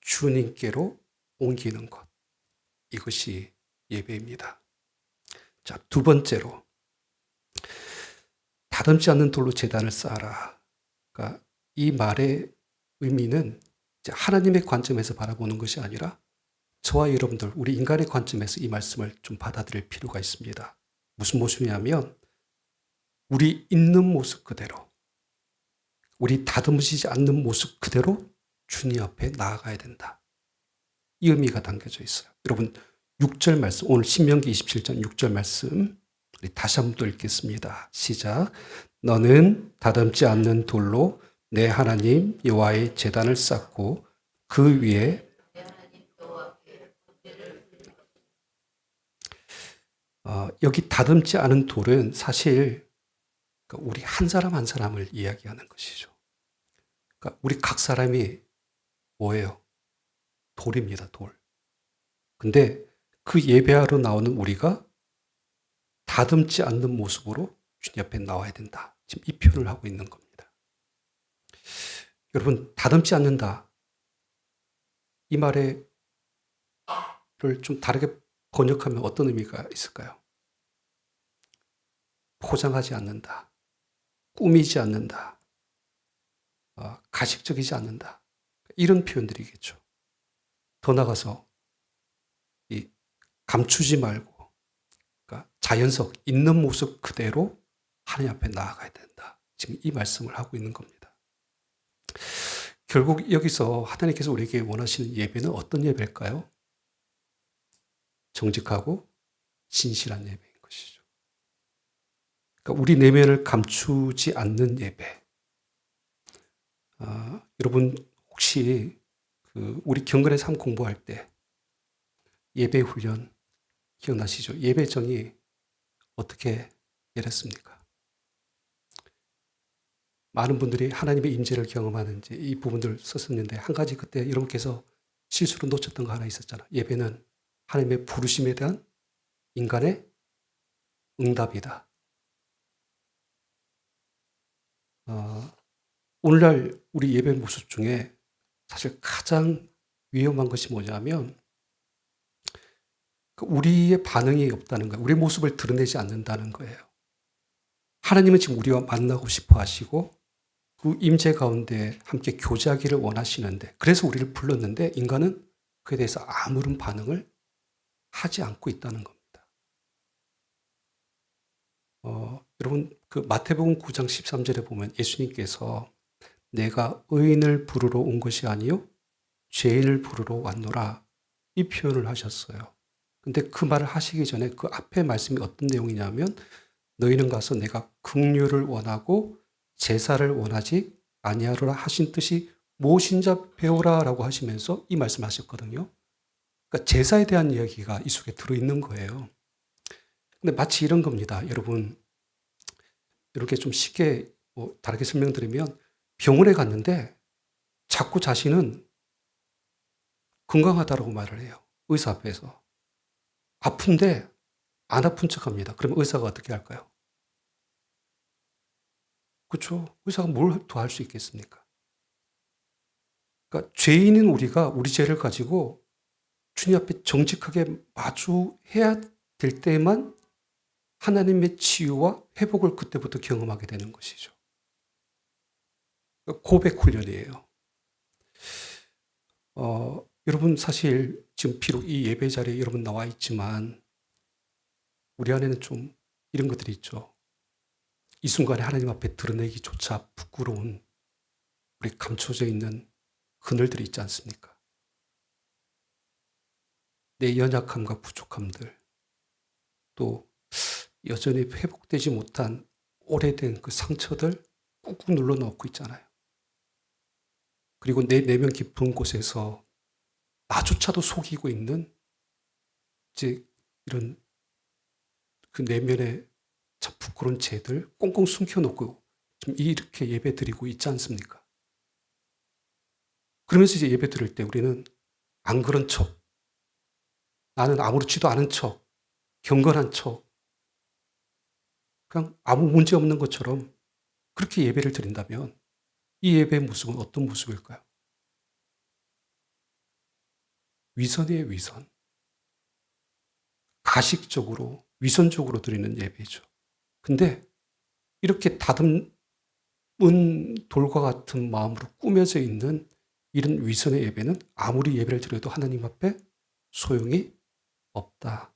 주님께로 옮기는 것. 이것이 예배입니다. 자, 두 번째로 다듬지 않는 돌로 제단을 쌓아라. 그러니까 이 말의 의미는 하나님의 관점에서 바라보는 것이 아니라 저와 여러분들, 우리 인간의 관점에서 이 말씀을 좀 받아들일 필요가 있습니다. 무슨 모습이냐면 우리 있는 모습 그대로, 우리 다듬어지지 않는 모습 그대로 주님 앞에 나아가야 된다. 이 의미가 담겨져 있어요. 여러분 6절 말씀, 오늘 신명기 27장 6절 말씀 우리 다시 한번 또 읽겠습니다. 시작. 너는 다듬지 않는 돌로 내 하나님 여호와의 제단을 쌓고 그 위에 여기 다듬지 않은 돌은 사실 우리 한 사람 한 사람을 이야기하는 것이죠. 그러니까 우리 각 사람이 뭐예요? 돌입니다, 돌. 근데 그 예배하러 나오는 우리가 다듬지 않는 모습으로 주님 앞에 나와야 된다. 지금 이 표현을 하고 있는 겁니다. 여러분, 다듬지 않는다. 이 말을 좀 다르게 번역하면 어떤 의미가 있을까요? 포장하지 않는다. 꾸미지 않는다. 가식적이지 않는다. 이런 표현들이겠죠. 더 나아가서 이 감추지 말고 그러니까 자연석 있는 모습 그대로 하나님 앞에 나아가야 된다. 지금 이 말씀을 하고 있는 겁니다. 결국 여기서 하나님께서 우리에게 원하시는 예배는 어떤 예배일까요? 정직하고 진실한 예배인 것이죠. 그러니까 우리 내면을 감추지 않는 예배. 여러분 혹시 우리 경건의 삶 공부할 때 예배 훈련 기억나시죠? 예배정이 어떻게 내렸습니까? 많은 분들이 하나님의 임재를 경험하는지 이 부분들 썼었는데 한 가지 그때 여러분께서 실수로 놓쳤던 거 하나 있었잖아. 예배는 하나님의 부르심에 대한 인간의 응답이다. 오늘날 우리 예배 모습 중에 사실 가장 위험한 것이 뭐냐면 우리의 반응이 없다는 거예요. 우리의 모습을 드러내지 않는다는 거예요. 하나님은 지금 우리와 만나고 싶어 하시고 그 임재 가운데 함께 교제하기를 원하시는데 그래서 우리를 불렀는데 인간은 그에 대해서 아무런 반응을 하지 않고 있다는 겁니다. 여러분 그 마태복음 9장 13절에 보면 예수님께서 내가 의인을 부르러 온 것이 아니요 죄인을 부르러 왔노라 이 표현을 하셨어요. 근데 그 말을 하시기 전에 그 앞에 말씀이 어떤 내용이냐면 너희는 가서 내가 긍휼을 원하고 제사를 원하지 아니하리라 하신 뜻이 무엇인 자 배우라라고 하시면서 이 말씀하셨거든요. 그러니까 제사에 대한 이야기가 이 속에 들어있는 거예요. 근데 마치 이런 겁니다. 여러분 이렇게 좀 쉽게 다르게 설명드리면 병원에 갔는데 자꾸 자신은 건강하다라고 말을 해요. 의사 앞에서. 아픈데 안 아픈 척합니다. 그러면 의사가 어떻게 할까요? 그렇죠. 의사가 뭘 더 할 수 있겠습니까? 그러니까 죄인인 우리가 우리 죄를 가지고 주님 앞에 정직하게 마주해야 될 때만 하나님의 치유와 회복을 그때부터 경험하게 되는 것이죠. 고백 훈련이에요. 여러분 사실 지금 비록 이 예배 자리에 여러분 나와 있지만 우리 안에는 좀 이런 것들이 있죠. 이 순간에 하나님 앞에 드러내기조차 부끄러운 우리 감춰져 있는 그늘들이 있지 않습니까? 내 연약함과 부족함들, 또 여전히 회복되지 못한 오래된 그 상처들 꾹꾹 눌러 넣고 있잖아요. 그리고 내 내면 깊은 곳에서 나조차도 속이고 있는 이제 이런 그 내면의 참 부끄러운 죄들 꽁꽁 숨겨놓고 지금 이렇게 예배 드리고 있지 않습니까? 그러면서 이제 예배 드릴 때 우리는 안 그런 척, 나는 아무렇지도 않은 척, 경건한 척, 그냥 아무 문제 없는 것처럼 그렇게 예배를 드린다면 이 예배의 모습은 어떤 모습일까요? 위선이에요, 위선. 가식적으로, 위선적으로 드리는 예배죠. 근데 이렇게 다듬은 돌과 같은 마음으로 꾸며져 있는 이런 위선의 예배는 아무리 예배를 드려도 하나님 앞에 소용이 없다.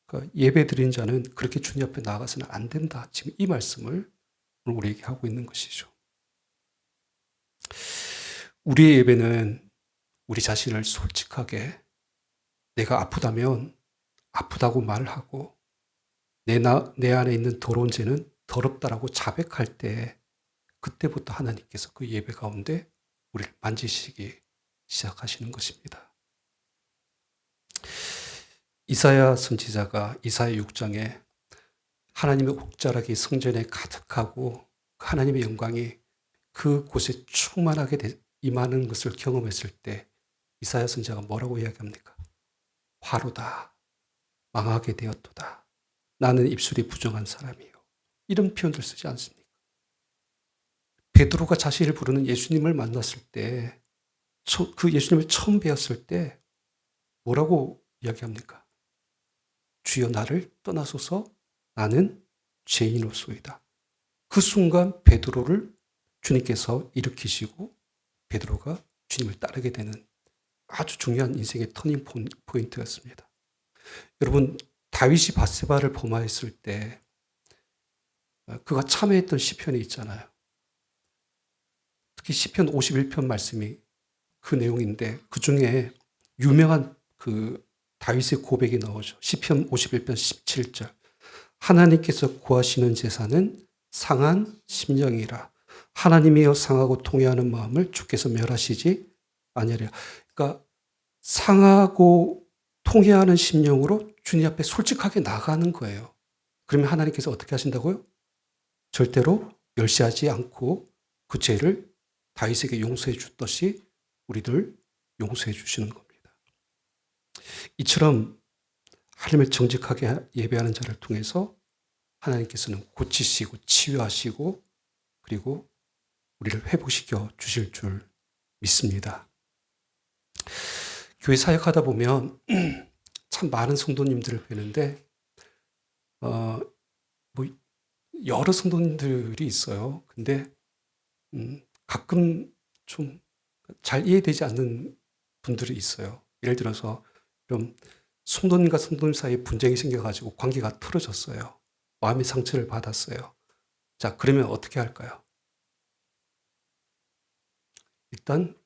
그러니까 예배 드린 자는 그렇게 주님 앞에 나아가서는 안 된다. 지금 이 말씀을 오늘 우리에게 하고 있는 것이죠. 우리의 예배는 우리 자신을 솔직하게 내가 아프다면 아프다고 말하고 내 안에 있는 더러운 죄는 더럽다라고 자백할 때 그때부터 하나님께서 그 예배 가운데 우리를 만지시기 시작하시는 것입니다. 이사야 선지자가 이사야 6장에 하나님의 옥자락이 성전에 가득하고 하나님의 영광이 그곳에 충만하게 임하는 것을 경험했을 때 이사야 선지자가 뭐라고 이야기합니까? 화로다. 망하게 되었도다. 나는 입술이 부정한 사람이요. 이런 표현들 쓰지 않습니까? 베드로가 자신을 부르는 예수님을 만났을 때, 그 예수님을 처음 뵈었을 때 뭐라고 이야기합니까? 주여 나를 떠나소서 나는 죄인으로소이다. 그 순간 베드로를 주님께서 일으키시고 베드로가 주님을 따르게 되는 아주 중요한 인생의 터닝 포인트였습니다. 여러분, 다윗이 밧세바를 범하였을 때 그가 참회했던 시편이 있잖아요. 특히 시편 51편 말씀이 그 내용인데 그 중에 유명한 그 다윗의 고백이 나오죠. 시편 51편 17절. 하나님께서 구하시는 제사는 상한 심령이라. 하나님이여 상하고 통회하는 마음을 주께서 멸하시지 아니하리라. 그러니까 상하고 통회하는 심령으로 주님 앞에 솔직하게 나가는 거예요. 그러면 하나님께서 어떻게 하신다고요? 절대로 멸시하지 않고 그 죄를 다윗에게 용서해 줬듯이 우리들 용서해 주시는 겁니다. 이처럼 하나님을 정직하게 예배하는 자를 통해서 하나님께서는 고치시고 치유하시고 그리고 우리를 회복시켜 주실 줄 믿습니다. 교회 사역하다 보면 참 많은 성도님들을 뵈는데 뭐 여러 성도님들이 있어요. 근데 가끔 좀 잘 이해되지 않는 분들이 있어요. 예를 들어서 좀 성도님과 성도님 사이에 분쟁이 생겨가지고 관계가 틀어졌어요. 마음의 상처를 받았어요. 자, 그러면 어떻게 할까요? 일단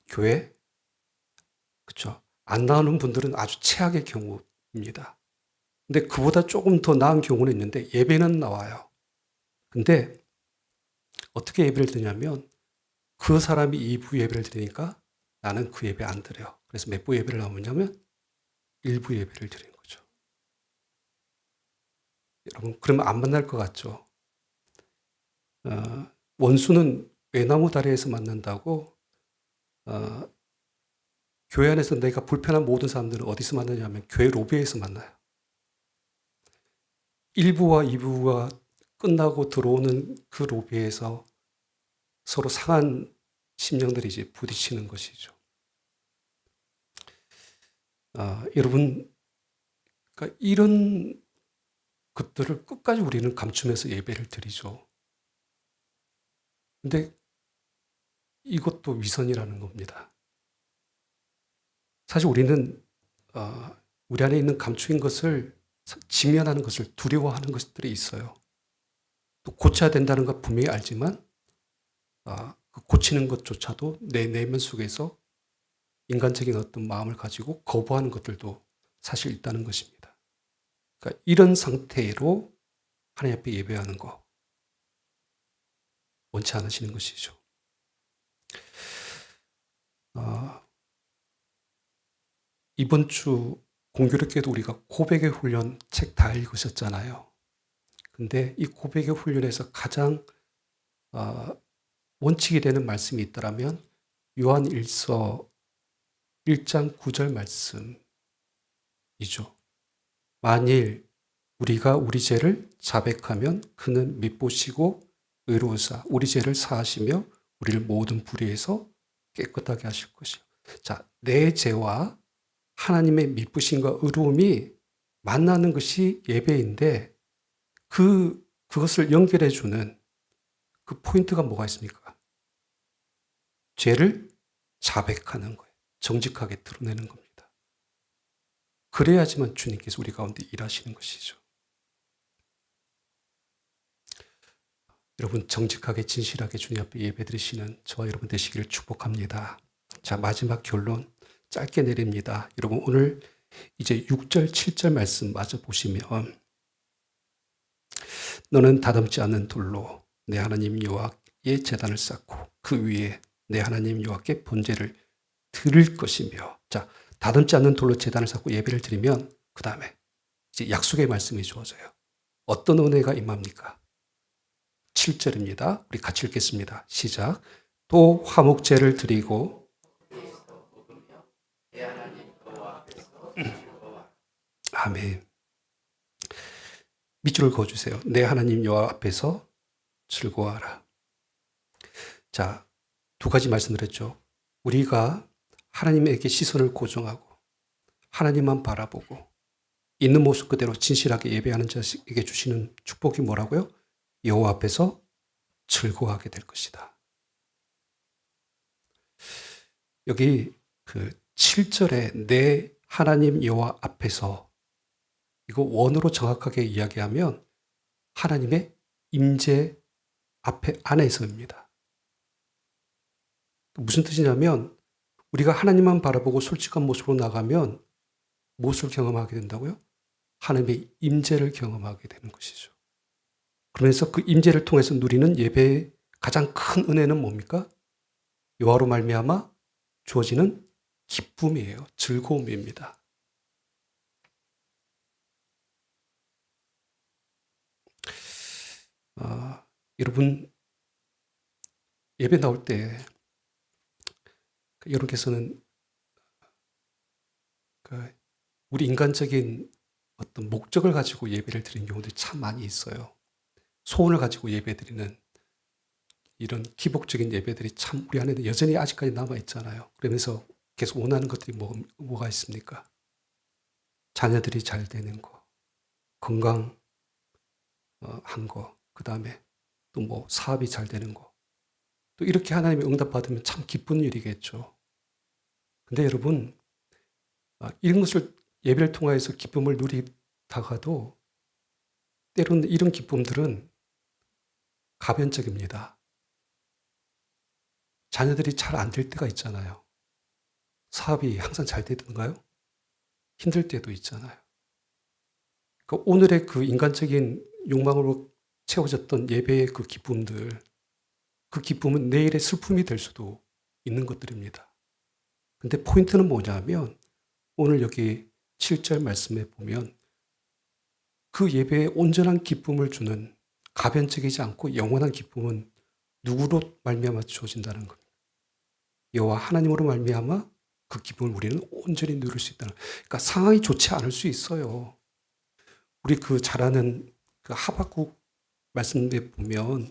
교회, 그렇죠? 안 나오는 분들은 아주 최악의 경우입니다. 근데 그보다 조금 더 나은 경우는 있는데 예배는 나와요. 근데 어떻게 예배를 드냐면 그 사람이 2부 예배를 드리니까 나는 그 예배 안 드려요. 그래서 몇 부 예배를 나오냐면 1부 예배를 드리는 거죠. 여러분, 그러면 안 만날 것 같죠? 원수는 외나무 다리에서 만난다고 교회 안에서 내가 불편한 모든 사람들은 어디서 만나냐면 교회 로비에서 만나요. 1부와 2부가 끝나고 들어오는 그 로비에서 서로 상한 심령들이 이제 부딪히는 것이죠. 여러분, 그러니까 이런 것들을 끝까지 우리는 감추면서 예배를 드리죠. 근데 이것도 위선이라는 겁니다. 사실 우리는 우리 안에 있는 감추인 것을 직면하는 것을 두려워하는 것들이 있어요. 또 고쳐야 된다는 것 분명히 알지만 그 고치는 것조차도 내 내면 속에서 인간적인 어떤 마음을 가지고 거부하는 것들도 사실 있다는 것입니다. 그러니까 이런 상태로 하나님 앞에 예배하는 거 원치 않으시는 것이죠. 이번 주 공교롭게도 우리가 고백의 훈련 책 다 읽으셨잖아요. 근데 이 고백의 훈련에서 가장 원칙이 되는 말씀이 있더라면 요한 1서 1장 9절 말씀이죠. 만일 우리가 우리 죄를 자백하면 그는 밉보시고 의로우사 우리 죄를 사하시며 우리를 모든 불의에서 깨끗하게 하실 것이요. 자, 내 죄와 하나님의 밉으심과 의로움이 만나는 것이 예배인데 그것을 연결해 주는 그 포인트가 뭐가 있습니까? 죄를 자백하는 거예요. 정직하게 드러내는 겁니다. 그래야지만 주님께서 우리 가운데 일하시는 것이죠. 여러분 정직하게 진실하게 주님 앞에 예배드리시는 저와 여러분 되시기를 축복합니다. 자, 마지막 결론 짧게 내립니다. 여러분 오늘 이제 6절 7절 말씀 마저 보시면 너는 다듬지 않는 돌로 내 하나님 여호와의 제단을 쌓고 그 위에 내 하나님 여호와께 번제를 드릴 것이며, 자, 다듬지 않는 돌로 제단을 쌓고 예배를 드리면 그 다음에 이제 약속의 말씀이 주어져요. 어떤 은혜가 임합니까? 7절입니다. 우리 같이 읽겠습니다. 시작. 또 화목제를 드리고 아멘. 밑줄을 그어주세요. 내 하나님 여호와 앞에서 즐거워하라. 자, 두 가지 말씀드렸죠. 우리가 하나님에게 시선을 고정하고 하나님만 바라보고 있는 모습 그대로 진실하게 예배하는 자에게 주시는 축복이 뭐라고요? 여호와 앞에서 즐거워하게 될 것이다. 여기 그 7절에 내 하나님 여호와 앞에서, 이거 원어로 정확하게 이야기하면 하나님의 임재 앞에 안에서입니다. 무슨 뜻이냐면 우리가 하나님만 바라보고 솔직한 모습으로 나가면 무엇을 경험하게 된다고요? 하나님의 임재를 경험하게 되는 것이죠. 그러면서 그 임재를 통해서 누리는 예배의 가장 큰 은혜는 뭡니까? 여호와로 말미암아 주어지는 기쁨이에요. 즐거움입니다. 여러분 예배 나올 때 여러분께서는 우리 인간적인 어떤 목적을 가지고 예배를 드리는 경우들이 참 많이 있어요. 소원을 가지고 예배드리는 이런 기복적인 예배들이 참 우리 안에 여전히 아직까지 남아있잖아요. 그러면서 계속 원하는 것들이 뭐가 있습니까? 자녀들이 잘 되는 거, 건강한 거, 그 다음에 또 뭐 사업이 잘 되는 거. 또 이렇게 하나님의 응답 받으면 참 기쁜 일이겠죠. 근데 여러분, 이런 것을 예배를 통해서 기쁨을 누리다가도 때로는 이런 기쁨들은 가변적입니다. 자녀들이 잘 안 될 때가 있잖아요. 사업이 항상 잘 되던가요? 힘들 때도 있잖아요. 그러니까 오늘의 그 인간적인 욕망으로 채워졌던 예배의 그 기쁨들, 그 기쁨은 내일의 슬픔이 될 수도 있는 것들입니다. 근데 포인트는 뭐냐면 오늘 여기 7절 말씀에 보면 그 예배에 온전한 기쁨을 주는 가변적이지 않고 영원한 기쁨은 누구로 말미암아 주어진다는 겁니다. 여호와 하나님으로 말미암아 그 기쁨을 우리는 온전히 누릴 수 있다는. 그러니까 상황이 좋지 않을 수 있어요. 우리 그 잘 아는 그 하박국 말씀에 보면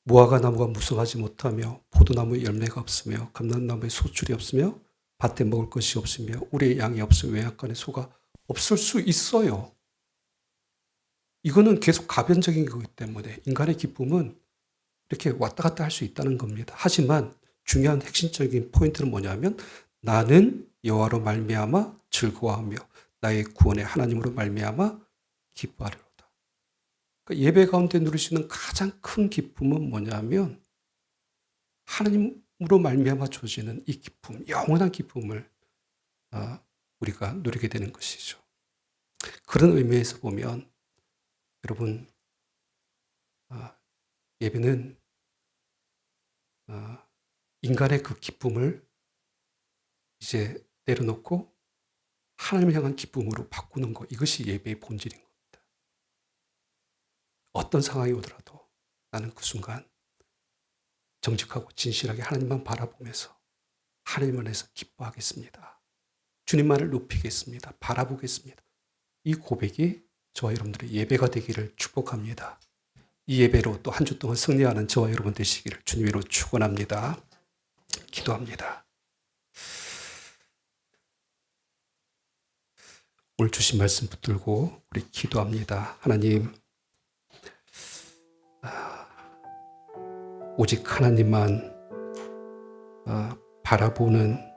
무화과 나무가 무성하지 못하며 포도나무에 열매가 없으며 감람나무에 소출이 없으며 밭에 먹을 것이 없으며 우리의 양이 없으며 외양간에 소가 없을 수 있어요. 이거는 계속 가변적인 거기 때문에 인간의 기쁨은 이렇게 왔다 갔다 할 수 있다는 겁니다. 하지만 중요한 핵심적인 포인트는 뭐냐면 나는 여호와로 말미암아 즐거워하며 나의 구원의 하나님으로 말미암아 기뻐하리로다. 그러니까 예배 가운데 누릴 수 있는 가장 큰 기쁨은 뭐냐면 하나님으로 말미암아 주어지는 이 기쁨, 영원한 기쁨을 우리가 누리게 되는 것이죠. 그런 의미에서 보면 여러분 예배는 인간의 그 기쁨을 이제 내려놓고 하나님을 향한 기쁨으로 바꾸는 것, 이것이 예배의 본질인 겁니다. 어떤 상황이 오더라도 나는 그 순간 정직하고 진실하게 하나님만 바라보면서 하나님 안에서 기뻐하겠습니다. 주님만을 높이겠습니다. 바라보겠습니다. 이 고백이 저와 여러분들의 예배가 되기를 축복합니다. 이 예배로 또 한 주 동안 승리하는 저와 여러분 되시기를 주님으로 축원합니다. 기도합니다. 오늘 주신 말씀 붙들고 우리 기도합니다. 하나님, 오직 하나님만 바라보는